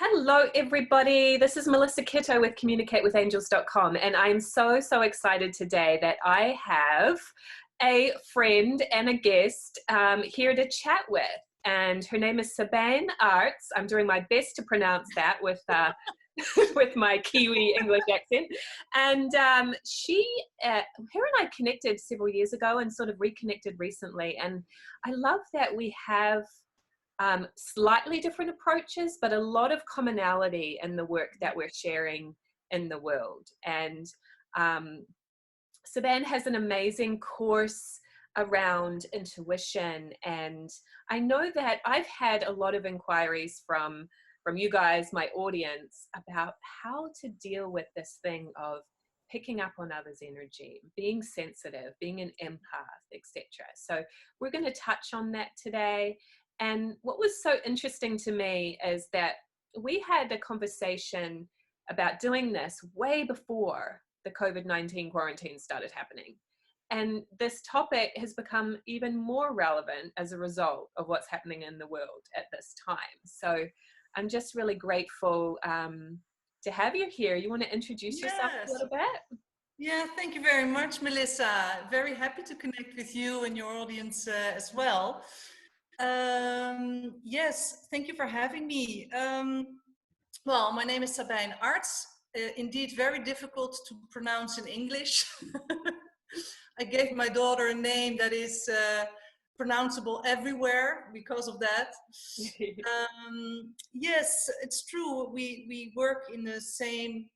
Hello, everybody. This is Melissa Kitto with communicatewithangels.com, and I'm so excited today that I have a friend and a guest here to chat with, and her name is Sabijn Arts. I'm doing my best to pronounce that with with my Kiwi English accent. And her and I connected several years ago and sort of reconnected recently, and I love that we have slightly different approaches, but a lot of commonality in the work that we're sharing in the world. And Sabijn has an amazing course around intuition. And I know that I've had a lot of inquiries from you guys, my audience, about how to deal with this thing of picking up on others' energy, being sensitive, being an empath, etc. So we're going to touch on that today. And what was so interesting to me is that we had a conversation about doing this way before the COVID-19 quarantine started happening. And this topic has become even more relevant as a result of what's happening in the world at this time. So I'm just really grateful to have you here. You want to introduce yourself a little bit? Yeah, thank you very much, Melissa. Very happy to connect with you and your audience as well. Yes, thank you for having me. Well, my name is Sabijn Arts. Indeed, very difficult to pronounce in English. I gave my daughter a name that is pronounceable everywhere because of that. Yes, it's true. We work in the same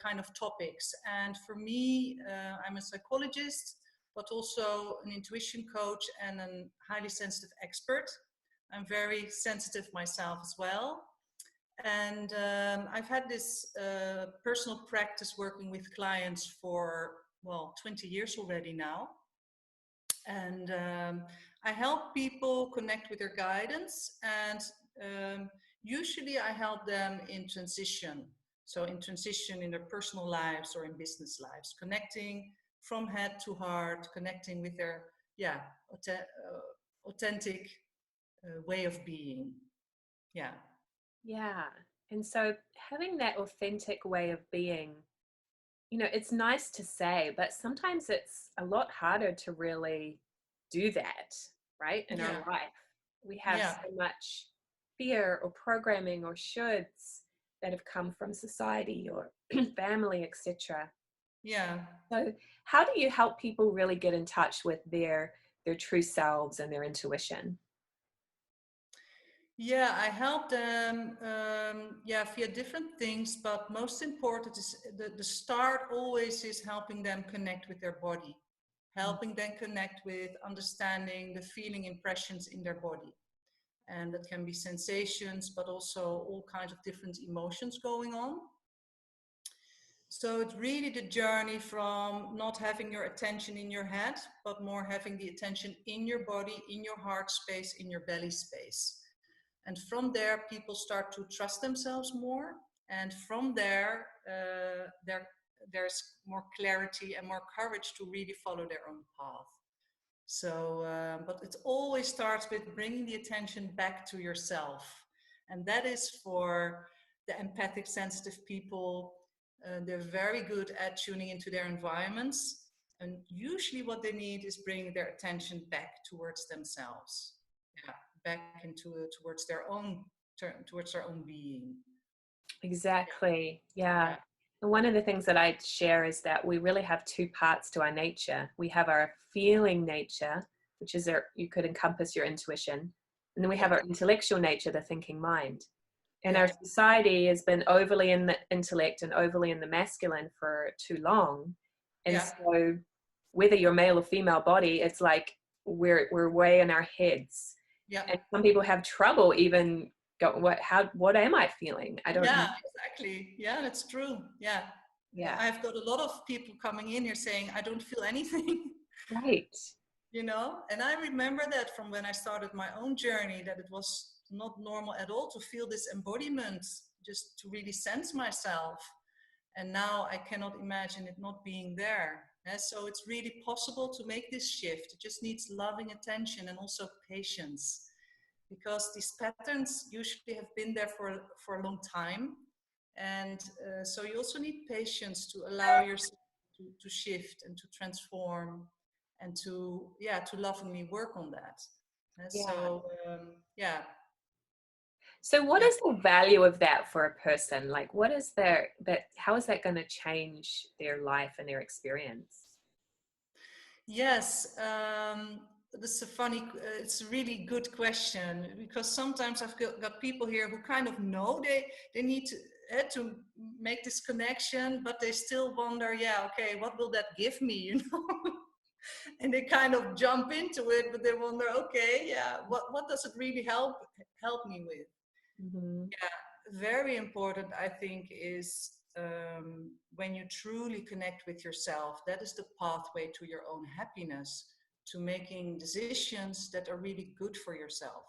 kind of topics. And for me, I'm a psychologist, but also an intuition coach and a highly sensitive expert. I'm very sensitive myself as well. And I've had this personal practice working with clients for, well, 20 years already now. And I help people connect with their guidance, and usually I help them in transition. So in transition in their personal lives or in business lives, connecting from head to heart, connecting with their authentic way of being. Yeah. And so having that authentic way of being, you know, it's nice to say, but sometimes it's a lot harder to really do that, right? In our life. We have so much fear or programming or shoulds that have come from society or family, etc. Yeah. So how do you help people really get in touch with their true selves and their intuition? Yeah, I help them via different things, but most important is the start always is helping them connect with their body, helping them connect with understanding the feeling impressions in their body. And that can be sensations, but also all kinds of different emotions going on. So it's really the journey from not having your attention in your head, but more having the attention in your body, in your heart space, in your belly space. And from there, people start to trust themselves more. And from there, there's more clarity and more courage to really follow their own path. So, but it always starts with bringing the attention back to yourself. And that is for the empathic, sensitive people. They're very good at tuning into their environments. And usually what they need is bringing their attention back towards themselves. Back into towards their own being. Exactly. Yeah. And one of the things that I share is that we really have two parts to our nature. We have our feeling nature, which is you could encompass your intuition. And then we have our intellectual nature, the thinking mind. And our society has been overly in the intellect and overly in the masculine for too long. And so whether you're male or female body, it's like we're way in our heads. And some people have trouble even go, what am I feeling? I don't know. Exactly. Yeah, that's true. Yeah. I've got a lot of people coming in here saying, I don't feel anything. Right. You know, and I remember that from when I started my own journey, that it was not normal at all to feel this embodiment, just to really sense myself. And now I cannot imagine it not being there. So it's really possible to make this shift. It just needs loving attention and also patience. because these patterns usually have been there for a long time. And so you also need patience to allow yourself to shift and to transform and to, yeah, to lovingly work on that. Yeah. Yeah. So what Yeah. is the value of that for a person? Like, what is their, that, how is that going to change their life and their experience? Yes, this is a funny, it's a really good question, because sometimes I've got people here who kind of know they need to make this connection, but they still wonder, yeah, okay, what will that give me, you know? And they kind of jump into it, but they wonder, okay, yeah, what does it really help me with? Mm-hmm. Yeah, very important, I think, is when you truly connect with yourself, that is the pathway to your own happiness, to making decisions that are really good for yourself.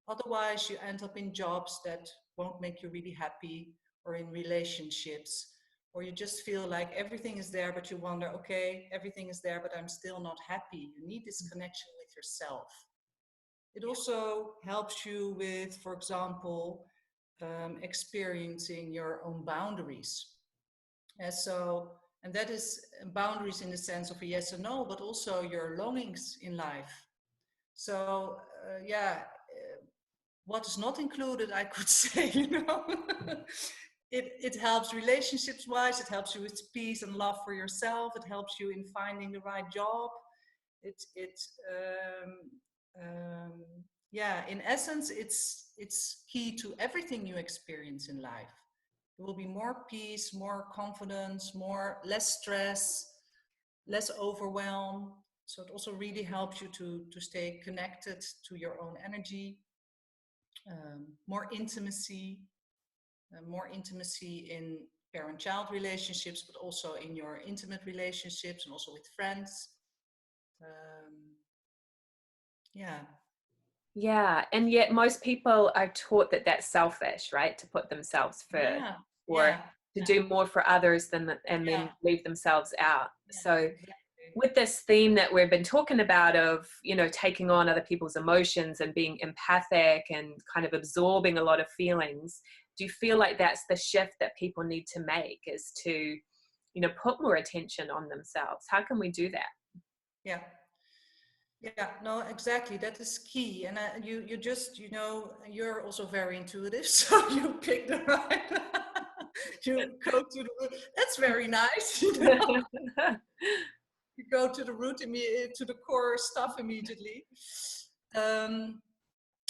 Otherwise, you end up in jobs that won't make you really happy, or in relationships, or you just feel like everything is there, but you wonder, okay, everything is there, but I'm still not happy. You need this connection with yourself. It also helps you with, for example, experiencing your own boundaries. And that is boundaries in the sense of a yes or no, but also your longings in life. So, yeah, what is not included, I could say, you know. It helps relationships wise, it helps you with peace and love for yourself, it helps you in finding the right job. It um, yeah, in essence, it's key to everything you experience in life. There will be more peace, more confidence, less stress, less overwhelm. So it also really helps you to stay connected to your own energy, more intimacy in parent-child relationships, but also in your intimate relationships and also with friends. Um, yeah, Yeah, and yet most people are taught that that's selfish, right? To put themselves first, yeah, or yeah, to yeah, do more for others and yeah, then leave themselves out. yeah, So exactly. with this theme that we've been talking about of, you know, taking on other people's emotions and being empathic and kind of absorbing a lot of feelings, do you feel like that's the shift that people need to make, is to, you know, put more attention on themselves? How can we do that? Yeah. Yeah, no, exactly. That is key. And you just, you know, you're also very intuitive, so you pick the right. You go to the root. That's very nice. You know, you go to the root to the core stuff immediately. Um,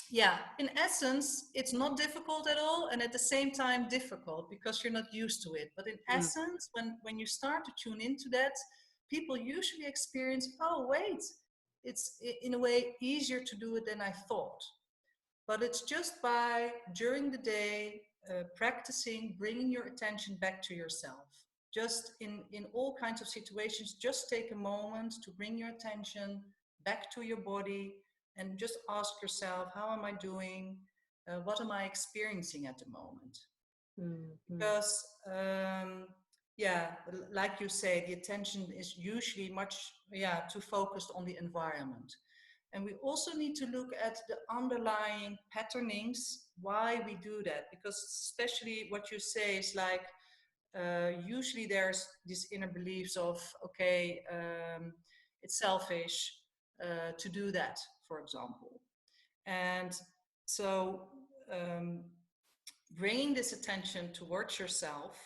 yeah, in essence, it's not difficult at all, and at the same time difficult because you're not used to it. But in Mm, essence, when you start to tune into that, people usually experience, oh wait, it's in a way easier to do it than I thought. But it's just by during the day practicing bringing your attention back to yourself. Just in all kinds of situations, just take a moment to bring your attention back to your body and just ask yourself, how am I doing? What am I experiencing at the moment? mm, mm, Because yeah, like you say, the attention is usually much, yeah, too focused on the environment. And we also need to look at the underlying patternings, why we do that. Because especially what you say is like, usually there's these inner beliefs of, okay, it's selfish to do that, for example. And so um, bringing this attention towards yourself,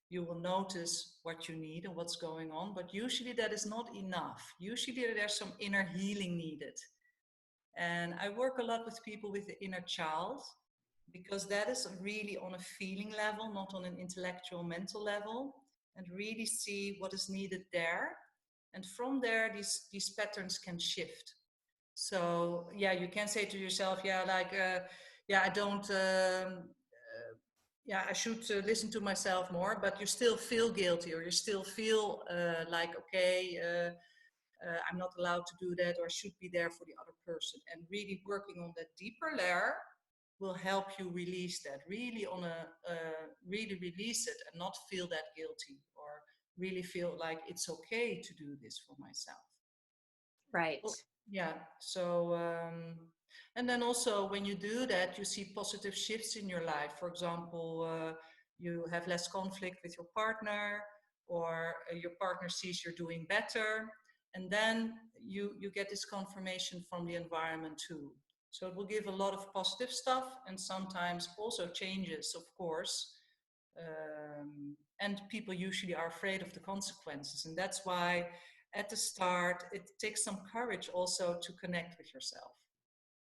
you will notice what you need and what's going on. But usually that is not enough. Usually there's some inner healing needed. And I work a lot with people with the inner child, because that is really on a feeling level, not on an intellectual, mental level, and really see what is needed there. And from there, these patterns can shift. So yeah, you can say to yourself, yeah, like, yeah, I don't, yeah, I should listen to myself more, but you still feel guilty, or you still feel like, okay, I'm not allowed to do that, or I should be there for the other person. And really working on that deeper layer will help you release that, really on a, really release it and not feel that guilty, or really feel like it's okay to do this for myself. right. Well, yeah. So And then also when you do that, you see positive shifts in your life. For example, you have less conflict with your partner, or your partner sees you're doing better. And then you get this confirmation from the environment too. So it will give a lot of positive stuff, and sometimes also changes, of course. And people usually are afraid of the consequences. And that's why at the start, it takes some courage also to connect with yourself.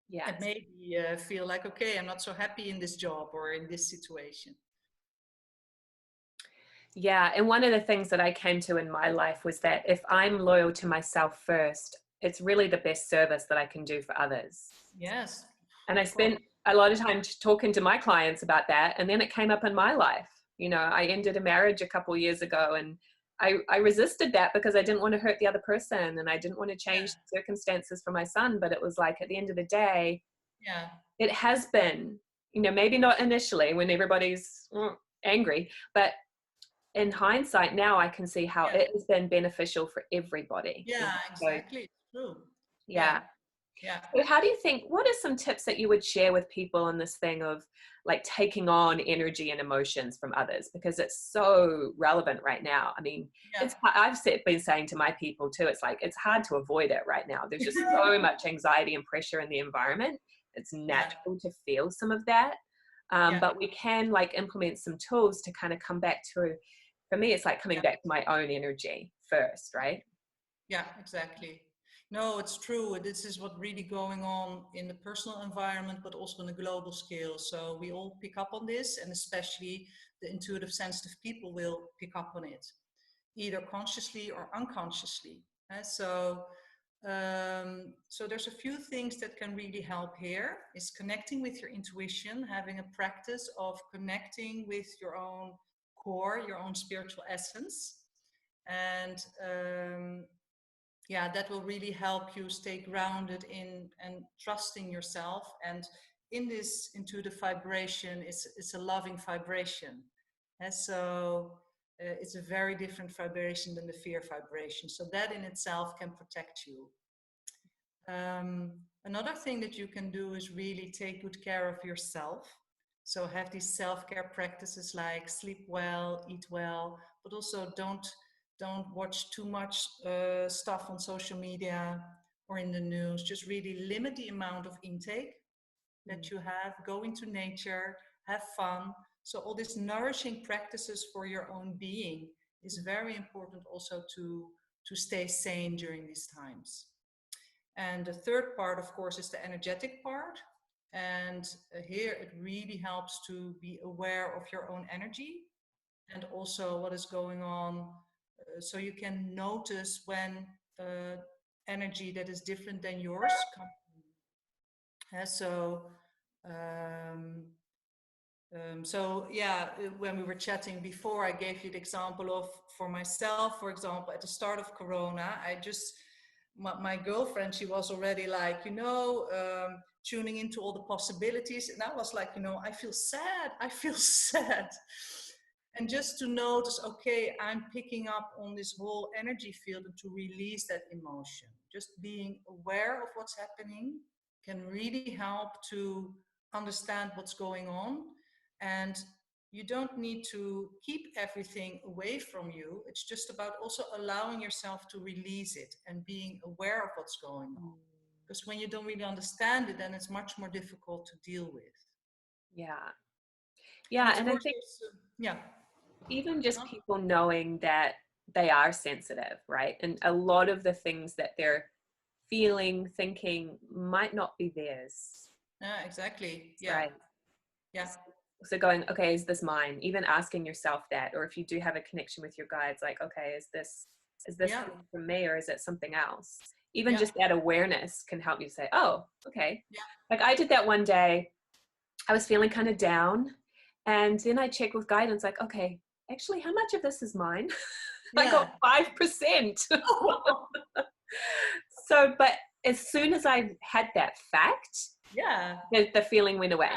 Yeah. And maybe feel like, okay, I'm not so happy in this job or in this situation. Yeah. And one of the things that I came to in my life was that if I'm loyal to myself first, it's really the best service that I can do for others. Yes. And I spent a lot of time talking to my clients about that. And then it came up in my life. You know, I ended a marriage a couple of years ago, and I resisted that because I didn't want to hurt the other person, and I didn't want to change the circumstances for my son. But it was like, at the end of the day, Yeah. it has been, you know, maybe not initially when everybody's angry, but in hindsight now I can see how it has been beneficial for everybody. Yeah, So, exactly. It's true. yeah. Yeah. So how do you think, what are some tips that you would share with people on this thing of like taking on energy and emotions from others? Because it's so relevant right now. I mean, been saying to my people too, it's like, it's hard to avoid it right now. There's just so much anxiety and pressure in the environment. It's natural to feel some of that. But we can like implement some tools to kind of come back to, for me, it's like coming back to my own energy first, right? Yeah, exactly. No, it's true. This is what really going on in the personal environment, but also on a global scale. So we all pick up on this, and especially the intuitive sensitive people will pick up on it, either consciously or unconsciously. So there's a few things that can really help here. Is connecting with your intuition, having a practice of connecting with your own core, your own spiritual essence. And that will really help you stay grounded in and trusting yourself. And in this intuitive vibration, it's a loving vibration. And so it's a very different vibration than the fear vibration. So that in itself can protect you. Another thing that you can do is really take good care of yourself. So have these self-care practices like sleep well, eat well, but also don't watch too much stuff on social media or in the news. Just really limit the amount of intake that you have. Go into nature, have fun. So all these nourishing practices for your own being is very important also to stay sane during these times. And the third part, of course, is the energetic part. And here it really helps to be aware of your own energy and also what is going on. So you can notice when energy that is different than yours comes. When we were chatting before, I gave you the example of, for myself, for example, at the start of Corona, my girlfriend, she was already like, tuning into all the possibilities. And I was like, I feel sad. And just to notice, okay, I'm picking up on this whole energy field, and to release that emotion. Just being aware of what's happening can really help to understand what's going on. And you don't need to keep everything away from you. It's just about also allowing yourself to release it and being aware of what's going on. Because when you don't really understand it, then it's much more difficult to deal with. And I think even just people knowing that they are sensitive, right? And a lot of the things that they're feeling, thinking might not be theirs. Yeah, exactly. Yeah. Right. Yeah. So going, okay, is this mine? Even asking yourself that, or if you do have a connection with your guides, like, okay, is this coming from me, or is it something else? Even just that awareness can help you say, oh, okay. Like I did that one day. I was feeling kind of down, and then I checked with guidance, like, okay, actually, how much of this is mine? I got 5%. So, but as soon as I had that fact, the feeling went away.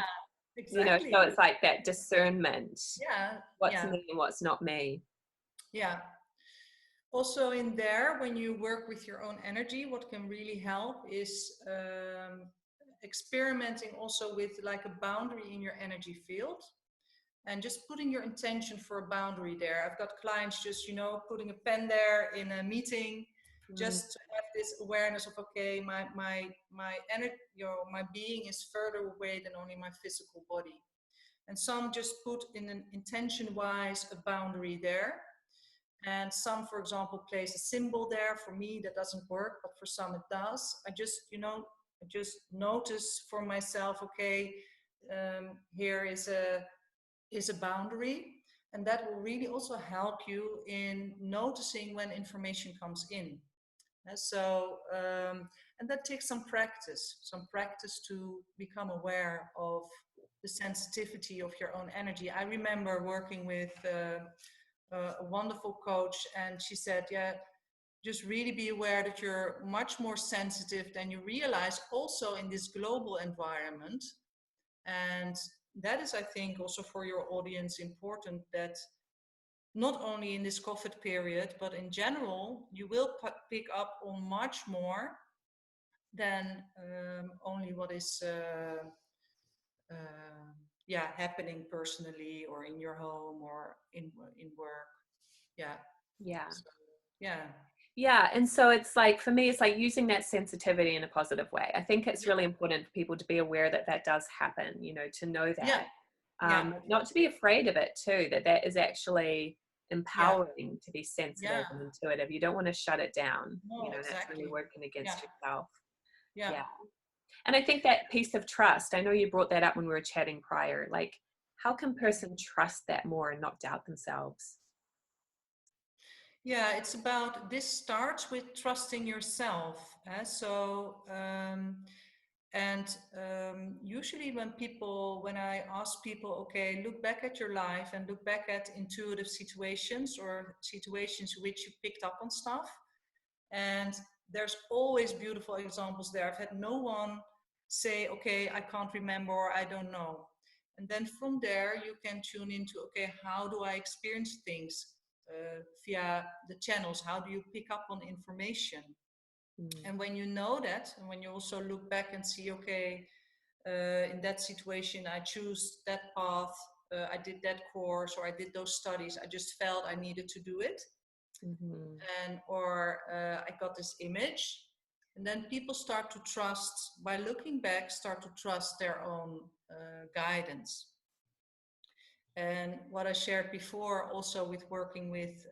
Exactly. So it's like that discernment. What's me and what's not me. Yeah. Also in there, when you work with your own energy, what can really help is experimenting also with like a boundary in your energy field, and just putting your intention for a boundary there. I've got clients just, putting a pen there in a meeting, Mm. just to have this awareness of, okay, my energy, my being is further away than only my physical body. And some just put in an intention wise a boundary there. And some, for example, place a symbol there. For me, that doesn't work, but for some it does. I just notice for myself, okay, here is a boundary, and that will really also help you in noticing when information comes in. And that takes some practice to become aware of the sensitivity of your own energy. I remember working with a wonderful coach, and she said, yeah, just really be aware that you're much more sensitive than you realize, also in this global environment. And that is, I think, also for your audience important, that not only in this COVID period, but in general, you will pick up on much more than only what is happening personally or in your home or in work. Yeah. Yeah. So, yeah. Yeah. And so it's like, for me, it's like using that sensitivity in a positive way. I think it's really Yeah. important for people to be aware that that does happen, to know Yeah. that. Yeah. Not to be afraid of it too, that is actually Yeah. empowering to be sensitive Yeah. and intuitive. You don't want to shut it down. No, That's really exactly. working Yeah. against yourself. Yeah. Yeah. And I think that piece of trust, I know you brought that up when we were chatting prior, like how can person trust that more and not doubt themselves? Yeah, it's about, this starts with trusting yourself. Usually when I ask people, okay, look back at your life and look back at intuitive situations or situations which you picked up on stuff. And there's always beautiful examples there. I've had no one say, okay, I can't remember or I don't know. And then from there, you can tune into, okay, how do I experience things via the channels? How do you pick up on information? Mm. And when you know that, and when you also look back and see, okay, in that situation, I choose that path, I did that course, or I did those studies, I just felt I needed to do it. Mm-hmm. Or I got this image. And then people start to trust, by looking back, start to trust their own guidance. And what I shared before also with working with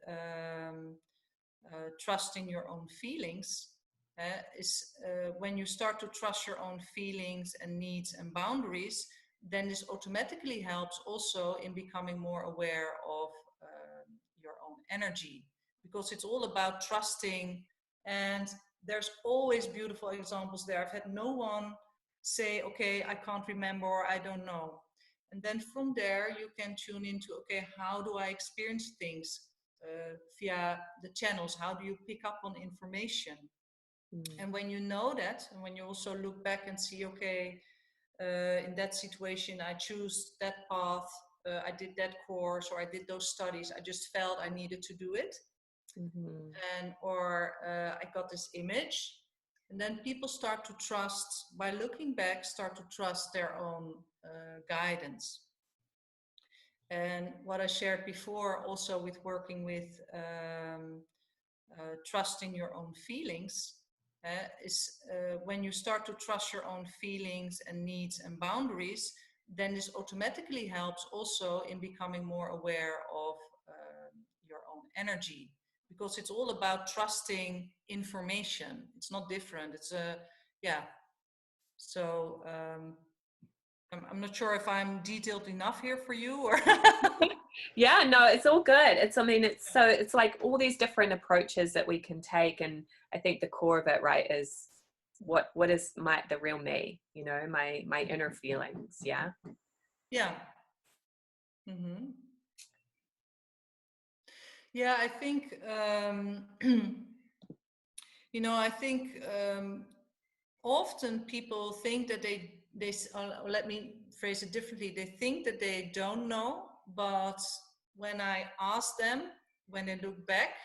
trusting your own feelings, is when you start to trust your own feelings and needs and boundaries, then this automatically helps also in becoming more aware of your own energy, because it's all about trusting. And there's always beautiful examples there. I've had no one say, okay, I can't remember or I don't know. And then from there, you can tune into, okay, how do I experience things via the channels? How do you pick up on information? Mm. And when you know that, and when you also look back and see, okay, in that situation, I choose that path, I did that course, or I did those studies, I just felt I needed to do it. Mm-hmm. Or I got this image. And then people start to trust, by looking back, start to trust their own guidance. And what I shared before also with working with trusting your own feelings, is when you start to trust your own feelings and needs and boundaries, then this automatically helps also in becoming more aware of your own energy, because it's all about trusting information. It's not different. It's yeah. So I'm not sure if I'm detailed enough here for you, or Yeah, no, it's all good. It's like all these different approaches that we can take. And I think the core of it, right, is what is the real me, my inner feelings. Yeah. yeah. Mm-hmm. Yeah, I think I think often people think that let me phrase it differently. They think that they don't know, but when I ask them, when they look back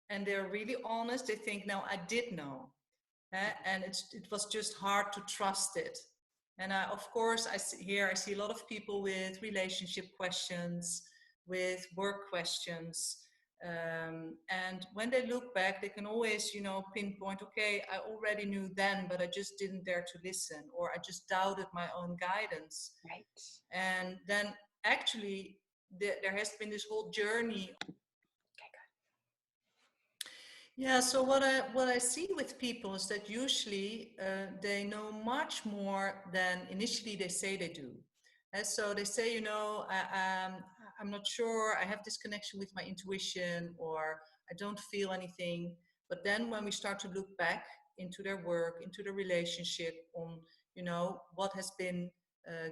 and they're really honest, they think, no, I did know. And it was just hard to trust it. And of course, I see a lot of people with relationship questions, with work questions. And when they look back, they can always, pinpoint, okay, I already knew then, but I just didn't dare to listen, or I just doubted my own guidance. Right. And then actually, there has been this whole journey. Yeah, so what I see with people is that usually they know much more than initially they say they do. And so they say, I'm not sure, I have this connection with my intuition, or I don't feel anything. But then when we start to look back into their work, into the relationship, on, what has been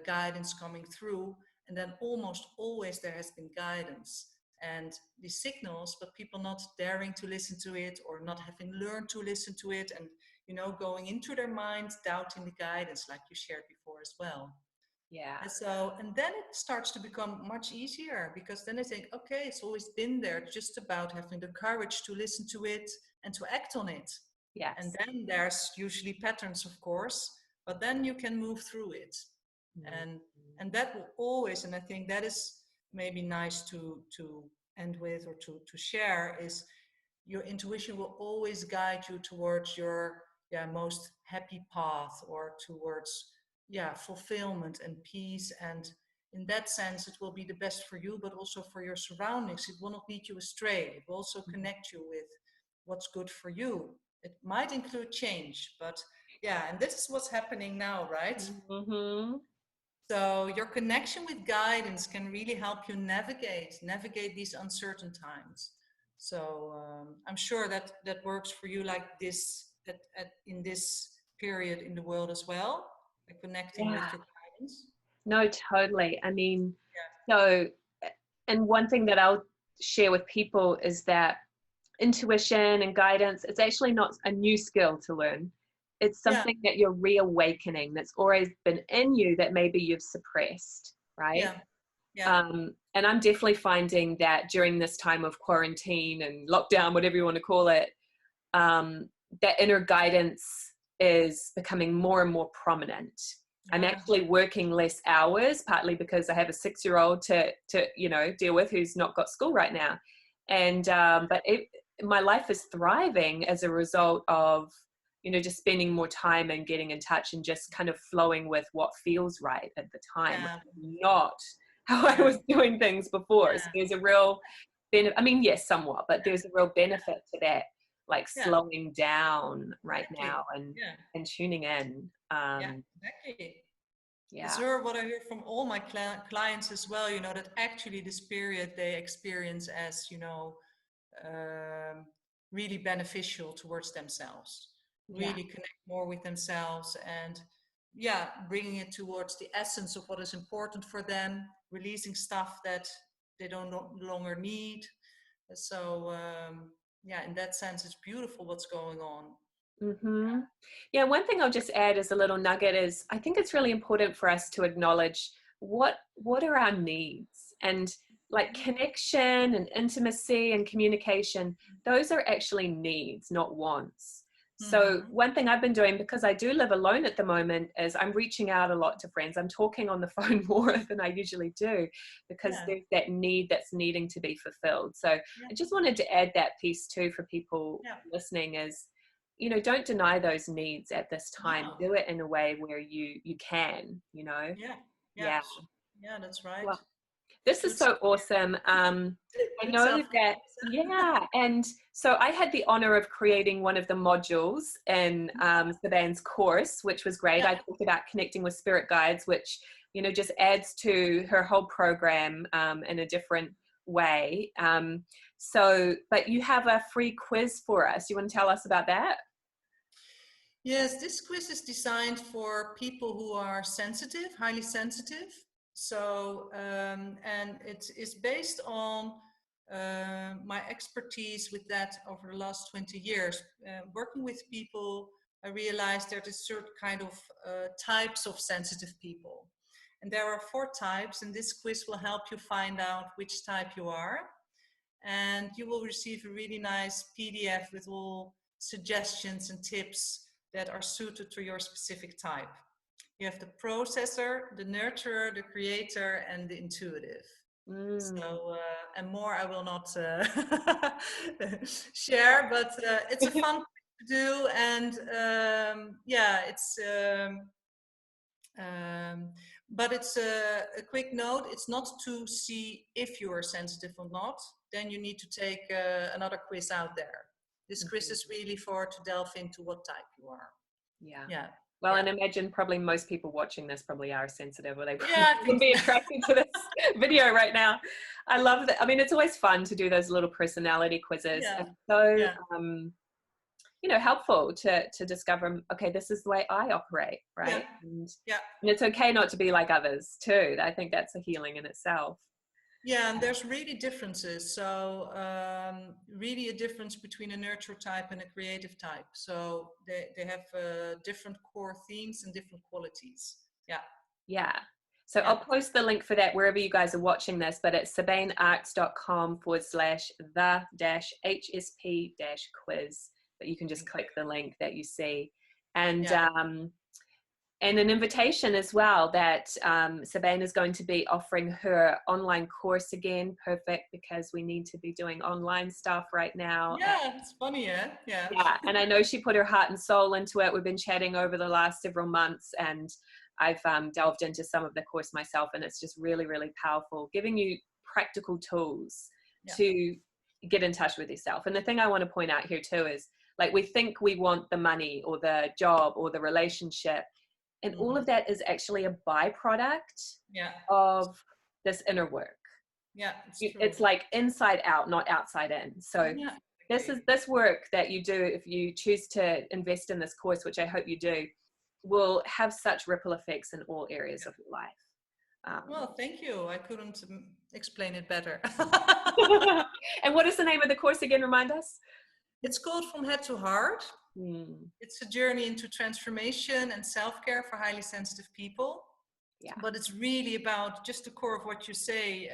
guidance coming through, and then almost always there has been guidance and these signals, but people not daring to listen to it, or not having learned to listen to it, and going into their minds, doubting the guidance, like you shared before as well. Yeah. And then it starts to become much easier, because then I think, okay, it's always been there, it's just about having the courage to listen to it and to act on it. Yes. And then there's usually patterns, of course, but then you can move through it. Mm-hmm. And that will always, and I think that is maybe nice to end with, or to share, is your intuition will always guide you towards your most happy path, or towards fulfillment and peace. And in that sense, it will be the best for you, but also for your surroundings. It will not lead you astray. It will also connect you with what's good for you. It might include change, but and this is what's happening now, right? Mm-hmm. So your connection with guidance can really help you navigate these uncertain times. So I'm sure that works for you, like this in this period in the world as well, like connecting with Yeah. your guidance. No, totally. I mean, Yeah. so, and one thing that I'll share with people is that intuition and guidance, it's actually not a new skill to learn. It's Yeah. something that you're reawakening, that's always been in you that maybe you've suppressed, right? Yeah. Yeah. And I'm definitely finding that during this time of quarantine and lockdown, whatever you want to call it, that inner guidance is becoming more and more prominent. I'm actually working less hours, partly because I have a 6-year-old to deal with, who's not got school right now. And but my life is thriving as a result of just spending more time and getting in touch and just kind of flowing with what feels right at the time, not how I was doing things before. So there's a real benefit. I mean, yes, somewhat, but there's a real benefit to that, like slowing down right now and tuning in. Exactly. Yeah. It's what I hear from all my clients as well, that actually this period they experience as, really beneficial towards themselves, really connect more with themselves, and bringing it towards the essence of what is important for them, releasing stuff that they don't no longer need. So, in that sense, it's beautiful what's going on. Mm-hmm. Yeah, one thing I'll just add as a little nugget is I think it's really important for us to acknowledge what are our needs, and like connection and intimacy and communication, those are actually needs, not wants. So one thing I've been doing, because I do live alone at the moment, is I'm reaching out a lot to friends. I'm talking on the phone more than I usually do, because there's that need that's needing to be fulfilled. So I just wanted to add that piece too for people listening is, don't deny those needs at this time. Do it in a way where you can, Yeah, that's right. Well, this is so awesome. I know that, and so I had the honor of creating one of the modules in Sabijn's course, which was great. I talked about connecting with spirit guides, which, just adds to her whole program in a different way. But you have a free quiz for us. You want to tell us about that? Yes, this quiz is designed for people who are sensitive, highly sensitive. So, and it is based on my expertise with that over the last 20 years. Working with people, I realized there is certain kind of types of sensitive people. And there are 4 types, and this quiz will help you find out which type you are. And you will receive a really nice PDF with all suggestions and tips that are suited to your specific type. You have the processor, the nurturer, the creator, and the intuitive. So, and more I will not share, but it's a fun thing to do. And but it's a quick note. It's not to see if you are sensitive or not. Then you need to take another quiz out there. This quiz is really to delve into what type you are. Yeah. Well, and imagine probably most people watching this probably are sensitive, or they would be attracted to this video right now. I love that. I mean, it's always fun to do those little personality quizzes. It's so, helpful to discover, okay, this is the way I operate, right? And it's okay not to be like others too. I think that's a healing in itself. Yeah, and there's really differences. So really a difference between a nurture type and a creative type. So they have different core themes and different qualities. Yeah. So I'll post the link for that wherever you guys are watching this, but it's sabijnarts.com/the-HSP-quiz. But you can just click the link that you see. And an invitation as well that Sabijn is going to be offering her online course again. Perfect, because we need to be doing online stuff right now. Yeah, it's funny, yeah. And I know she put her heart and soul into it. We've been chatting over the last several months, and I've delved into some of the course myself, and it's just really, really powerful, giving you practical tools to get in touch with yourself. And the thing I want to point out here too is, like, we think we want the money or the job or the relationship, and all of that is actually a byproduct of this inner work. Yeah, it's like inside out, not outside in. So this work that you do, if you choose to invest in this course, which I hope you do, will have such ripple effects in all areas of your life. Well, thank you. I couldn't explain it better. And what is the name of the course again? Remind us. It's called From Head to Heart. It's a journey into transformation and self-care for highly sensitive people. But it's really about just the core of what you say,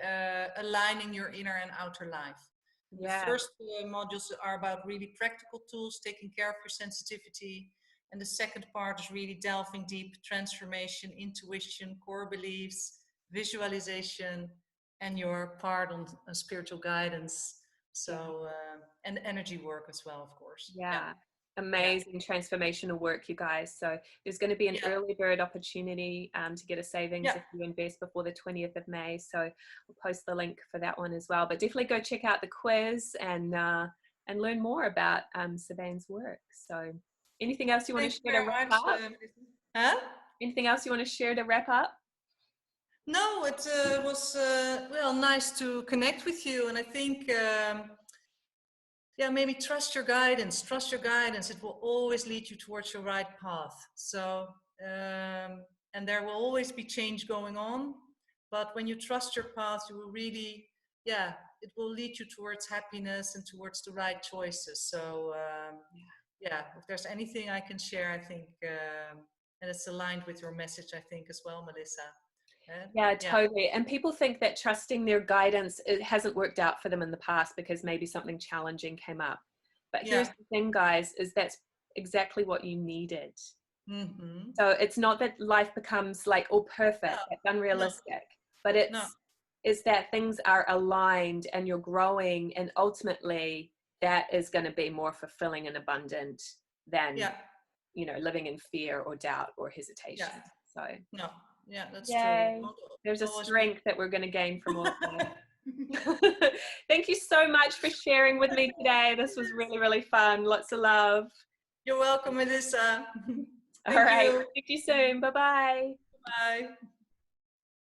aligning your inner and outer life. The first modules are about really practical tools, taking care of your sensitivity. And the second part is really delving deep, transformation, intuition, core beliefs, visualization, and your part on spiritual guidance. So, and energy work as well, of course. Amazing transformational work, you guys. So there's going to be an early bird opportunity to get a savings if you invest before the 20th of May. So I'll post the link for that one as well. But definitely go check out the quiz and learn more about Sabijn's work. So anything else you want to share to wrap up? Anything else you want to share to wrap up? No, it was nice to connect with you, and I think maybe trust your guidance. It will always lead you towards your right path. So and there will always be change going on, but when you trust your path, you will really it will lead you towards happiness and towards the right choices. So if there's anything I can share, I think and it's aligned with your message, I think, as well, Melissa. Totally. And people think that trusting their guidance, it hasn't worked out for them in the past because maybe something challenging came up. But here's the thing, guys, is that's exactly what you needed. So it's not that life becomes like all perfect, it's unrealistic, but it's that things are aligned and you're growing, and ultimately that is going to be more fulfilling and abundant than living in fear or doubt or hesitation. So that's true. There's a strength that we're going to gain from all of that. Thank you so much for sharing with me today. This was really, really fun. Lots of love. You're welcome, Melissa. All right. See you soon. Bye-bye. Bye.